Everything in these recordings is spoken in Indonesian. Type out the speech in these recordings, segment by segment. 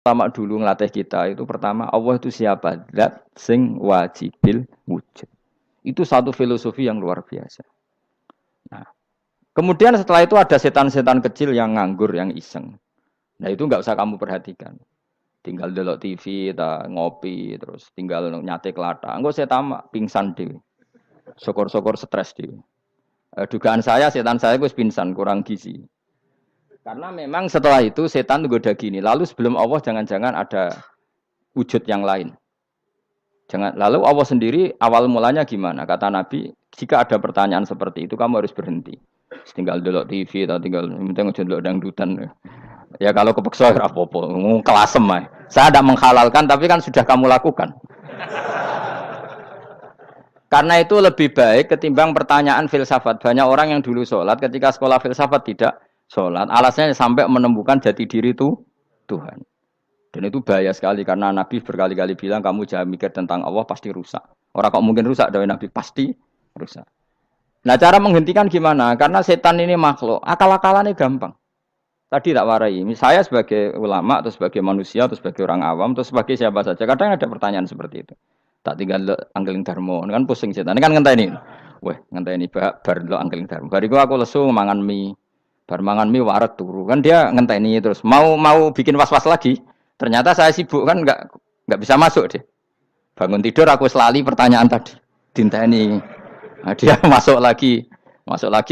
Ulama dulu ngelatih kita itu pertama Allah itu siapa? Zat sing wajibil wujud. Itu satu filosofi yang luar biasa. Nah, kemudian setelah itu ada setan-setan kecil yang nganggur, yang iseng. Nah itu nggak usah kamu perhatikan. Tinggal delok TV, ngopi, terus tinggal nyate kelata. Enggak saya tamak pingsan dewi. Syukur-syukur stres dewi. Dugaan saya setan saya gue pingsan kurang gizi. Karena memang setelah itu setan goda gini. Lalu sebelum Allah jangan-jangan ada wujud yang lain. Jangan. Lalu Allah sendiri awal mulanya gimana? Kata Nabi, jika ada pertanyaan seperti itu kamu harus berhenti. Tinggal delok TV atau tinggal penting delok dangdutan. Ya kalau kepeksa ya apa-apa, kelasem ae. Saya tidak menghalalkan tapi kan sudah kamu lakukan. Karena itu lebih baik ketimbang pertanyaan filsafat. Banyak orang yang dulu sholat ketika sekolah filsafat tidak sholat. Alasannya sampai menemukan jati diri itu Tuhan. Dan itu bahaya sekali karena Nabi berkali-kali bilang kamu jangan mikir tentang Allah pasti rusak. Orang kok mungkin rusak dari Nabi pasti rusak. Nah cara menghentikan gimana? Karena setan ini makhluk, akal-akalannya gampang. Tadi tak warai, saya sebagai ulama atau sebagai manusia atau sebagai orang awam atau sebagai siapa saja, kadang ada pertanyaan seperti itu. Tak tinggal anggeling dharma, kan pusing setan. Ini kan ngenteni. Weh, ngenteni bar lo anggeling dharma. Bariku aku lesu mangan mie. Bar mangan mie waret turu. Kan dia ngenteni terus mau bikin was-was lagi. Ternyata saya sibuk kan enggak bisa masuk deh. Bangun tidur aku selali pertanyaan tadi. Dinteni. Nah, dia masuk lagi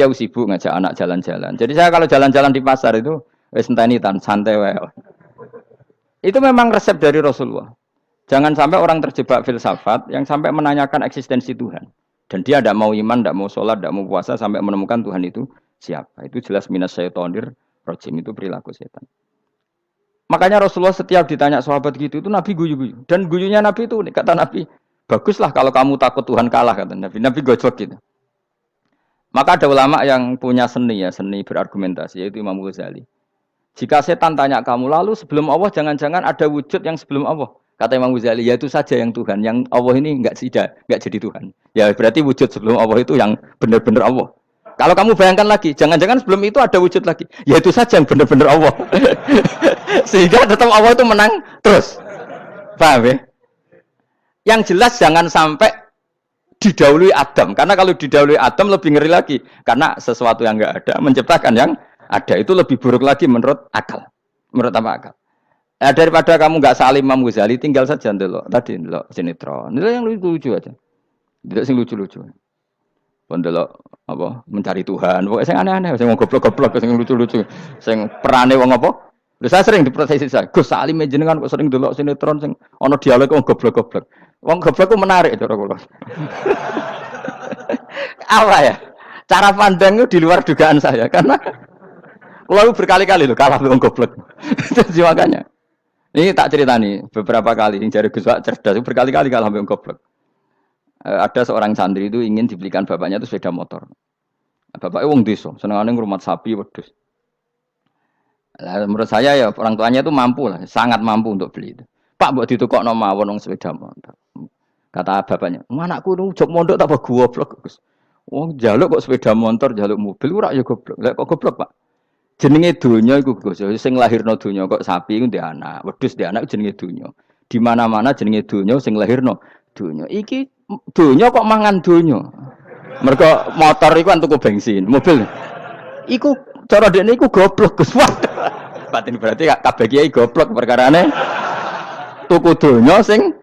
aku sibuk ngajak anak jalan-jalan. Jadi saya kalau jalan-jalan di pasar itu wis enteni tan santai wae. Itu memang resep dari Rasulullah. Jangan sampai orang terjebak filsafat yang sampai menanyakan eksistensi Tuhan. Dan dia tidak mau iman, tidak mau sholat, tidak mau puasa sampai menemukan Tuhan itu siapa. Itu jelas minas syaitonir rajim, itu perilaku setan. Makanya Rasulullah setiap ditanya sahabat gitu itu Nabi guyu-guyu. Dan guyunya Nabi itu kata Nabi, baguslah kalau kamu takut Tuhan kalah kata Nabi. Nabi gojok gitu. Maka ada ulama yang punya seni berargumentasi yaitu Imam Ghazali. Jika setan tanya kamu lalu sebelum Allah jangan-jangan ada wujud yang sebelum Allah. Kata Imam Ghazali, ya itu saja yang Tuhan, yang Allah ini enggak jadi Tuhan. Ya berarti wujud sebelum Allah itu yang benar-benar Allah. Kalau kamu bayangkan lagi, jangan-jangan sebelum itu ada wujud lagi. Ya itu saja yang benar-benar Allah. Sehingga tetap Allah itu menang terus. Paham ya? Yang jelas jangan sampai didahului Adam. Karena kalau didahului Adam lebih ngeri lagi. Karena sesuatu yang enggak ada menciptakan yang ada. Itu lebih buruk lagi menurut akal. Menurut apa akal? Nah, daripada kamu nggak salim Imam Ghazali, tinggal saja ndelok. Tadi ndelok sinetron. Ndelok yang lucu-lucu aja. Ndelok sing lucu-lucu. Ndelok apa? Mencari Tuhan. Pokoknya sing aneh-aneh, sing goblok-goblok, sing lucu-lucu, sing perane wong apa? Lha saya sering diprotes saya. Gus Salim jenengan kok sering ndelok sinetron sing ana dialog wong goblok-goblok. Wong goblok ku menarik cara kula. Apa ya? Cara pandang itu di luar dugaan saya karena kula berkali-kali lho kalah wong goblok. Jadi makanya ini tak cerita nih beberapa kali yang jari Gus Wak cerdas berkali-kali kalah sampai goblok. Ada seorang santri itu ingin dibelikan bapaknya itu sepeda motor. Bapaknya wong desa, senengane ngrumat sapi wedhus. Menurut saya ya orang tuanya itu mampu lah, sangat mampu untuk beli itu. Pak mbok ditukokno mawon wong sepeda motor. Kata bapaknya, "Anakku nu jog mondok tak goblok, Gus. Wong njaluk kok sepeda motor, njaluk mobil ora ya goblok. Lah kok goblok, Pak? Jenenge donya iku Gus, sing lahirno donya kok sapi iku ndek anak, wedhus ndek anak jenenge donya. Di mana-mana jenenge donya sing lahirno donya. Iki donya kok mangan donya. Mergo motor iku kan tuku bensin, mobil. Iku cara dekne iku goblok Gus. Wah. Batin berarti kabeh kiai goblok perkarane tuku donya sing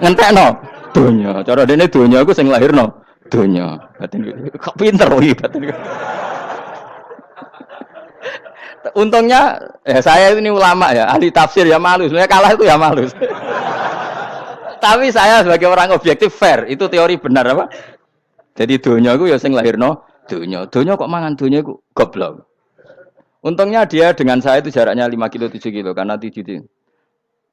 ngentekno donya. Cara dekne donya iku sing lahirno donya. Batin kok pinter iki batin. Untungnya saya ini ulama ya, ahli tafsir ya malu. Sebenarnya kalah itu ya malu. Tapi saya sebagai orang objektif fair, itu teori benar apa? Jadi donya iku ya sing lahirno donya. Donya kok mangan donya iku goblok. Untungnya dia dengan saya itu jaraknya 5 kilo 7 kilo karena 7 kilo.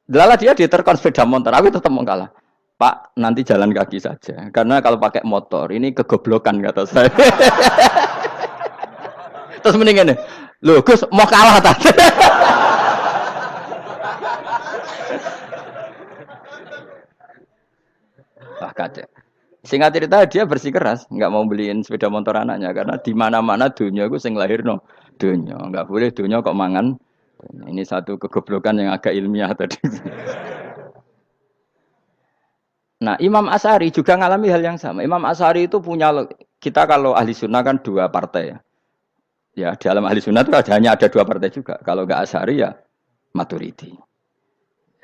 Lala dia diterkon sepeda motor, aku tetap mau kalah. Pak, nanti jalan kaki saja. Karena kalau pakai motor ini kegoblokan kata saya. Terus mendingan nih. Loh Gus mau kalah tadi. Wah kacau. Singkat cerita dia bersikeras nggak mau beliin sepeda motor anaknya karena di mana-mana dunia gue sing lahir no dunia nggak boleh dunia kok mangan Ini satu kegoblokan yang agak ilmiah tadi. Nah, Imam Asy'ari juga ngalami hal yang sama. Imam Asy'ari itu punya, kita kalau ahli sunnah kan dua partai ya. Ya, dalam ahli sunnah itu hanya ada dua partai juga. Kalau nggak Asy'ari ya Maturidi.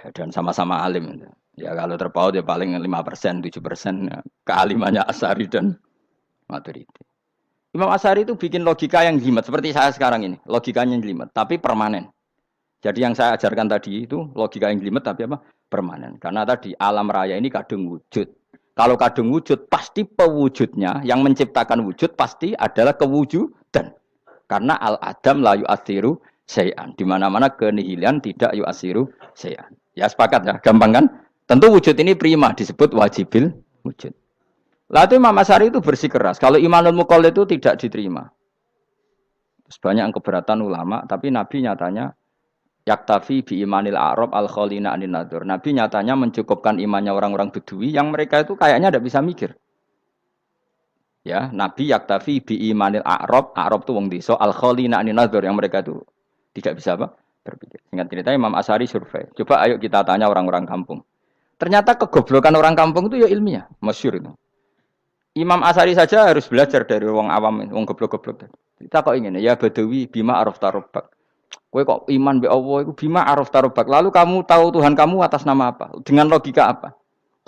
Ya, dan sama-sama alim. Ya kalau terpaut ya paling 5%, 7% ya. Kealimannya Asy'ari dan Maturidi. Imam Asy'ari itu bikin logika yang jelimet seperti saya sekarang ini. Logikanya yang jelimet, tapi permanen. Jadi yang saya ajarkan tadi itu logika yang jelimet tapi apa? Permanen. Karena tadi alam raya ini kadung wujud. Kalau kadung wujud pasti pewujudnya yang menciptakan wujud pasti adalah kewujudan. Karena al-adam la yu'athiru syai'an. Di mana-mana kenihilan tidak yu'athiru syai'an. Ya sepakat ya, gampang kan? Tentu wujud ini prima disebut wajibil wujud. Lalu Imam Asy'ari itu bersikeras. Kalau imanul muqallid itu tidak diterima. Terus banyak yang keberatan ulama, tapi Nabi nyatanya yaktafi bi imanil a'rab al khalina anin nadzur. Nabi nyatanya mencukupkan imannya orang-orang Bedui yang mereka itu kayaknya tidak bisa mikir. Ya, Nabi yaktafi bi imanil a'rab itu wong desa al khalina anin nadzur yang mereka itu tidak bisa apa? Berpikir. Singkat cerita Imam Asy'ari survei. Coba ayo kita tanya orang-orang kampung. Ternyata kegoblokan orang kampung itu ya ilmiah, masyhur itu. Imam Asy'ari saja harus belajar dari wong awam, wong goblok-goblok. Kita kok ingin ya Badawi bima araf tarobak. Kowe kok iman be Allah itu bima araf tarobak. Lalu kamu tahu Tuhan kamu atas nama apa? Dengan logika apa?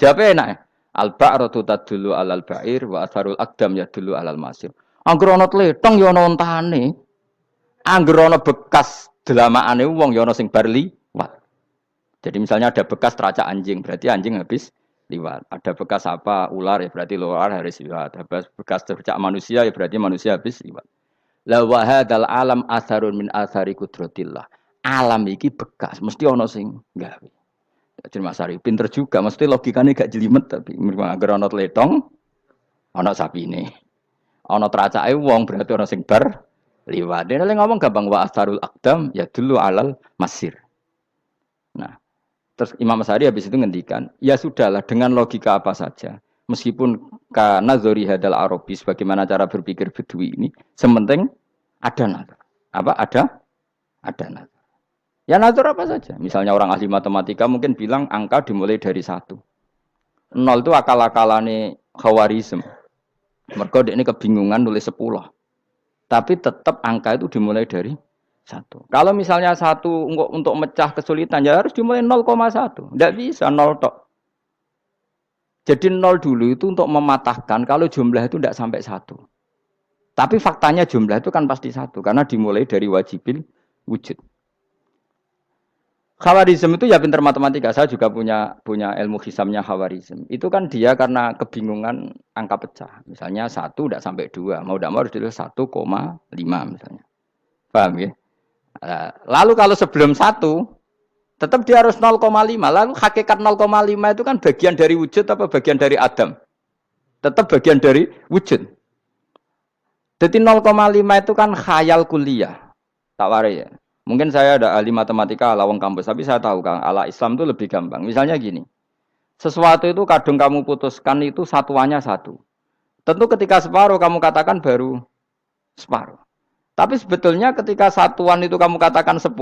Jawabnya enak ya. Al-ba'ratu tadullu alal ba'ir wa atharul aqdam yadullu alal masir. Angger ana tletong ya ana ontane. Angger ana bekas delamaane wong ya ana sing bar liwat. Jadi misalnya ada bekas teracak anjing, berarti anjing habis liwat. Ada bekas apa ular ya berarti ular harus liwat. Ada bekas tercak manusia ya berarti manusia habis liwat. La wa hadzal alam atharun min athari qudratillah. Alam iki bekas mesti ana sing gawe. Jadi Mas Ari pinter juga, mesti logikane gak jelimet tapi agar ana tletong ana sapine. Ana tracake wong berarti ana sing bar liwat. Dene ngomong gampang wa atharul aqdam ya dulu alal masir. Nah, terus Imam Asy'ari habis itu ngendikan, ya sudahlah dengan logika apa saja. Meskipun karena zori hadal Arabi bagaimana cara berpikir Bedui ini, sementing ada nazar. Apa ada nazar. Ya nazar apa saja. Misalnya orang ahli matematika mungkin bilang angka dimulai dari 1. 0 itu akal-akalane Khawarizm. Mergo ini kebingungan nulis 10. Tapi tetap angka itu dimulai dari 1. Kalau misalnya 1 untuk mecah kesulitan ya harus dimulai 0,1. Tidak bisa 0 tok. Jadi 0 dulu itu untuk mematahkan kalau jumlah itu tidak sampai 1. Tapi faktanya jumlah itu kan pasti 1 karena dimulai dari wajibil wujud. Khawarizm itu ya pintar matematika. Saya juga punya ilmu hisamnya Khawarizm. Itu kan dia karena kebingungan angka pecah. Misalnya 1 tidak sampai 2. Mau tidak mau harus ditulis 1,5 misalnya. Paham ya? Lalu kalau sebelum 1 tetap dia harus 0,5. Lalu hakikat 0,5 itu kan bagian dari wujud apa bagian dari Adam? Tetap bagian dari wujud. Jadi 0,5 itu kan khayal kuliah. Tak warai ya. Mungkin saya ada ahli matematika ala wong kampus, tapi saya tahu Kang, ala Islam itu lebih gampang. Misalnya gini. Sesuatu itu kadang kamu putuskan itu satuannya 1. Tentu ketika separuh kamu katakan baru separuh. Tapi sebetulnya ketika satuan itu kamu katakan 10,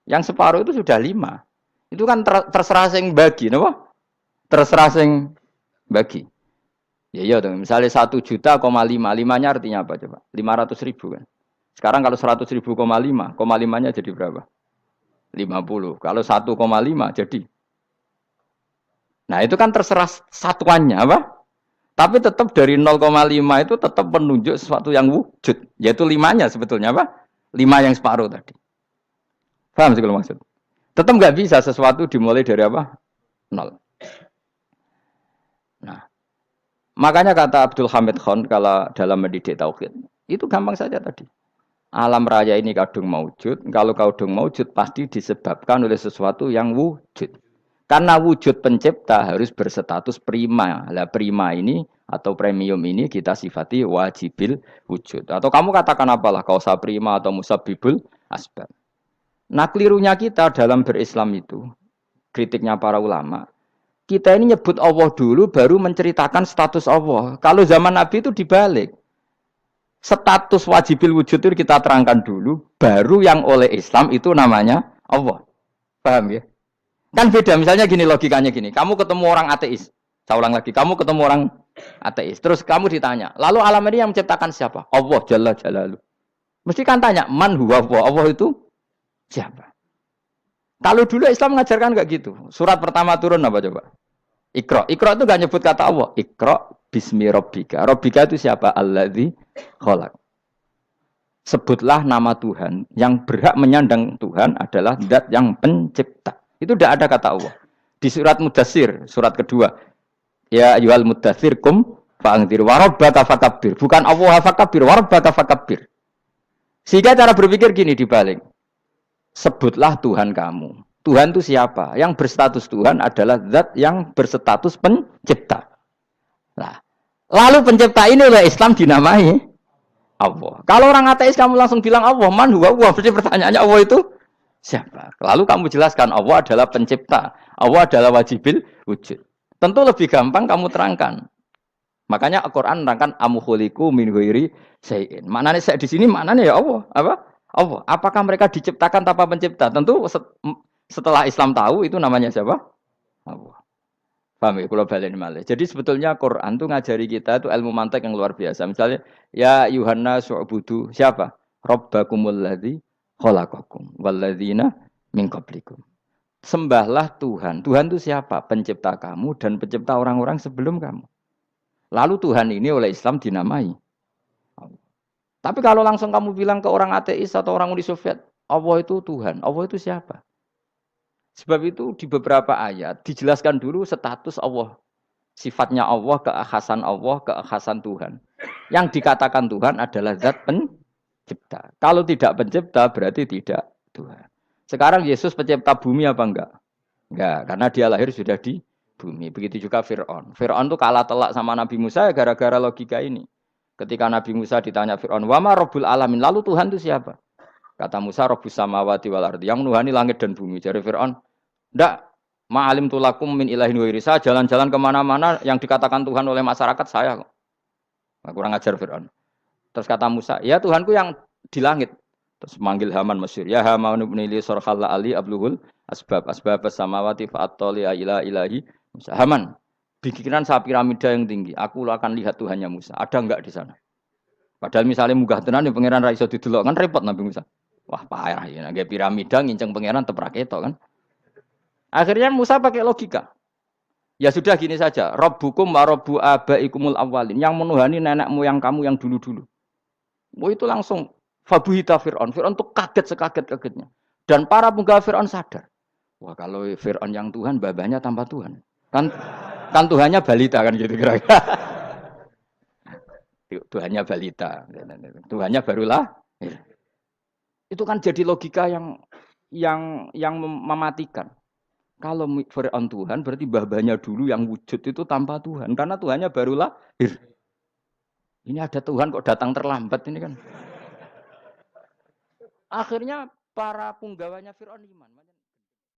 yang separuh itu sudah 5. Itu kan terserah sing bagi, napa? Terserah sing bagi. Ya iya dong, misalnya 1 juta, 5-nya artinya apa coba? 500.000 kan. Sekarang kalau 100.000, 5-nya jadi berapa? 50. Kalau 1,5 jadi. Nah itu kan terserah satuannya apa? Tapi tetap dari 0,5 itu tetap menunjuk sesuatu yang wujud. Yaitu 5-nya sebetulnya apa? 5 yang separuh tadi. Paham sih kalau maksud? Tetap nggak bisa sesuatu dimulai dari apa? 0. Nah, makanya kata Abdul Hamid Khan kalau dalam mendidik tauhid, itu gampang saja tadi. Alam raya ini kadung maujud, kalau kadung maujud pasti disebabkan oleh sesuatu yang wujud. Karena wujud pencipta harus berstatus prima. Lah prima ini atau premium ini kita sifati wajibil wujud. Atau kamu katakan apalah kausa prima atau musabibul asbab. Nah kelirunya kita dalam berislam itu, kritiknya para ulama, kita ini nyebut Allah dulu baru menceritakan status Allah. Kalau zaman Nabi itu dibalik. Status wajibil wujud itu kita terangkan dulu, baru yang oleh Islam itu namanya Allah. Paham ya? Kan beda, misalnya gini logikanya gini, kamu ketemu orang ateis, saya ulang lagi, kamu ketemu orang ateis, terus kamu ditanya, lalu alam ini yang menciptakan siapa? Allah Jalla Jalaluh. Mesti kan tanya, man huwa Allah, Allah itu siapa? Kalau dulu Islam mengajarkan enggak gitu. Surat pertama turun apa coba? Iqra. Iqra itu enggak nyebut kata Allah. Iqra bismi rabbika. Rabbika itu siapa? Alladzi khalaq. Sebutlah nama Tuhan. Yang berhak menyandang Tuhan adalah zat yang pencipta. Itu tidak ada kata Allah. Di surat Mudatsir, surat kedua. Ya ayyuhal mudatsir kum fa'anzir wa rabbaka fakabbir. Bukan Allah fakabbir, wa rabbaka fakabbir. Sehingga cara berpikir gini dibalik. Sebutlah Tuhan kamu. Tuhan itu siapa? Yang berstatus Tuhan adalah zat yang berstatus pencipta. Nah, lalu pencipta ini oleh Islam dinamai Allah. Kalau orang ateis kamu langsung bilang Allah, man huwa Allah. Berarti pertanyaannya Allah itu siapa? Lalu kamu jelaskan Allah adalah pencipta. Allah adalah wajibil wujud. Tentu lebih gampang kamu terangkan. Makanya Al-Qur'an menerangkan amukhuliku min ghairi syai'in. Maknanya saya di sini maknanya ya Allah, apa? Allah. Apakah mereka diciptakan tanpa pencipta? Tentu setelah Islam tahu itu namanya siapa? Allah. Paham ya? Kalau balen malih. Jadi sebetulnya Quran itu ngajari kita itu ilmu mantek yang luar biasa. Misalnya ya Yuhanna su'budu siapa? Rabbakumul ladzi khalaqakum walladzina min qablikum. Sembahlah Tuhan. Tuhan itu siapa? Pencipta kamu dan pencipta orang-orang sebelum kamu. Lalu Tuhan ini oleh Islam dinamai Allah. Tapi kalau langsung kamu bilang ke orang ateis atau orang Uni Soviet, Allah itu Tuhan. Allah itu siapa? Sebab itu di beberapa ayat dijelaskan dulu status Allah. Sifatnya Allah, keekhasan Tuhan. Yang dikatakan Tuhan adalah zat pencipta. Kalau tidak pencipta berarti tidak Tuhan. Sekarang Yesus pencipta bumi apa enggak? Enggak, karena dia lahir sudah di bumi. Begitu juga Fir'aun. Fir'aun itu kalah telak sama Nabi Musa gara-gara logika ini. Ketika Nabi Musa ditanya Fir'aun, "Wama Rabbul Alamin?" Lalu Tuhan itu siapa? Kata Musa, Rabbus samawati wal ardi, yang menuhani langit dan bumi. Jadi Fir'aun, "Ndak, ma'alim tulakum min ilahin wairi." Saya jalan-jalan kemana-mana yang dikatakan Tuhan oleh masyarakat saya kok. Nah, kurang ajar Fir'aun. Terus kata Musa, "Ya Tuhanku yang di langit." Terus manggil Haman Mesir, "Ya Haman ibn li sarhal ali abluhul asbab samawati fa'attali ila ilahi Musa." Haman, bikinan saya piramida yang tinggi. Aku akan lihat Tuhannya Musa. Ada enggak di sana? Padahal misalnya munggah tenan ya pangeran ra iso didelok kan repot Nabi Musa. Wah, parah ya. Nggak piramida nginceng pangeran tetep ra ketok kan. Akhirnya Musa pakai logika. Ya sudah gini saja. Rabbukum wa rabbu abaikumul awwalin. Yang menuhani nenek moyang kamu yang dulu-dulu. Oh itu langsung fabuhita Fir'aun. Fir'aun tuh kaget sekaget-kagetnya. Dan para penggala Fir'aun sadar. Wah kalau Fir'aun yang Tuhan, babanya tanpa Tuhan. Kan Tuhannya balita kan gitu kira-kira. Tuhannya balita. Tuhannya barulah. Itu kan jadi logika yang mematikan. Kalau Fir'aun Tuhan berarti babanya dulu yang wujud itu tanpa Tuhan. Karena Tuhannya baru lahir. Ini ada Tuhan kok datang terlambat ini kan. Akhirnya para punggawanya Fir'aun iman.